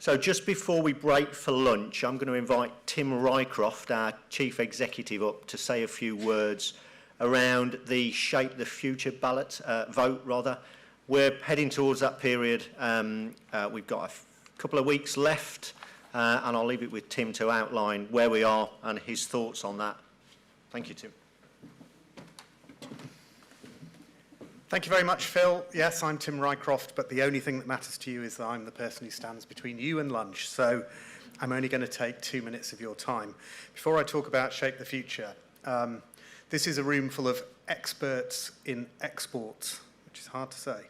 So just before we break for lunch, I'm going to invite Tim Rycroft, our Chief Executive, up to say a few words around the Shape the Future vote. We're heading towards that period. We've got a couple of weeks left, and I'll leave it with Tim to outline where we are and his thoughts on that. Thank you, Tim. Thank you very much, Phil. Yes, I'm Tim Rycroft, but the only thing that matters to you is that I'm the person who stands between you and lunch, so I'm only going to take 2 minutes of your time. Before I talk about Shape the Future, this is a room full of experts in exports, which is hard to say.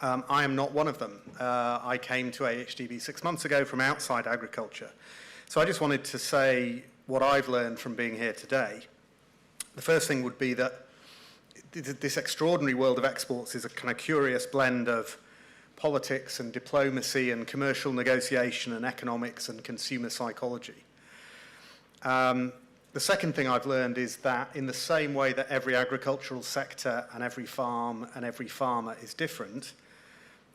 I am not one of them. I came to AHDB 6 months ago from outside agriculture. So I just wanted to say what I've learned from being here today. The first thing would be that this extraordinary world of exports is a kind of curious blend of politics and diplomacy and commercial negotiation and economics and consumer psychology. The second thing I've learned is that in the same way that every agricultural sector and every farm and every farmer is different,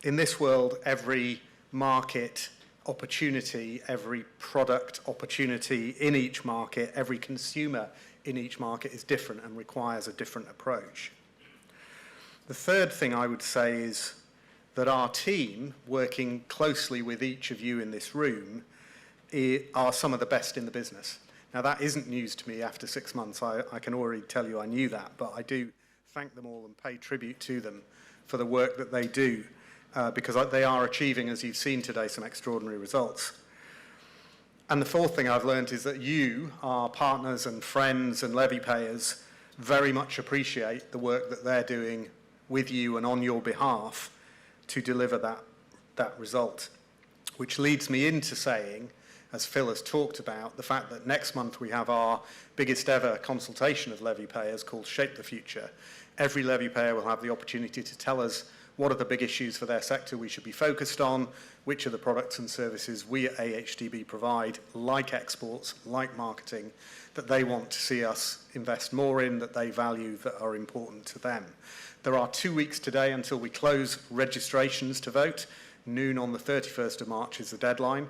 in this world, every market opportunity, every product opportunity in each market, every consumer in each market is different and requires a different approach. The third thing I would say is that our team, working closely with each of you in this room, are some of the best in the business. Now, that isn't news to me after 6 months. I can already tell you I knew that, but I do thank them all and pay tribute to them for the work that they do, because they are achieving, as you've seen today, some extraordinary results. And the fourth thing I've learned is that you, our partners and friends and levy payers, very much appreciate the work that they're doing with you and on your behalf to deliver that result. Which leads me into saying, as Phil has talked about, the fact that next month we have our biggest ever consultation of levy payers called Shape the Future. Every levy payer will have the opportunity to tell us what are the big issues for their sector we should be focused on, which are the products and services we at AHDB provide, like exports, like marketing, that they want to see us invest more in, that they value, that are important to them. There are 2 weeks today until we close registrations to vote. Noon on the 31st of March is the deadline.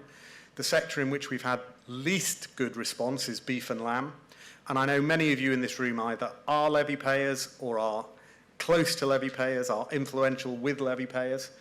The sector in which we've had least good response is beef and lamb. And I know many of you in this room either are levy payers or are close to levy payers, are influential with levy payers.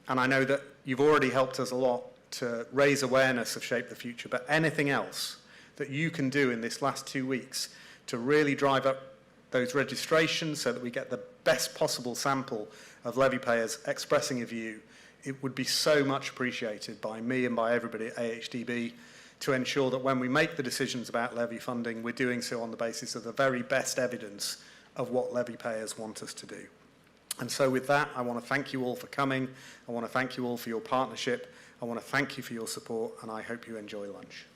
And I know that you've already helped us a lot to raise awareness of Shape the Future, but anything else that you can do in this last 2 weeks to really drive up those registrations so that we get the best possible sample of levy payers expressing a view, it would be so much appreciated by me and by everybody at AHDB to ensure that when we make the decisions about levy funding, we're doing so on the basis of the very best evidence of what levy payers want us to do. And so with that, I want to thank you all for coming. I want to thank you all for your partnership. I want to thank you for your support, and I hope you enjoy lunch.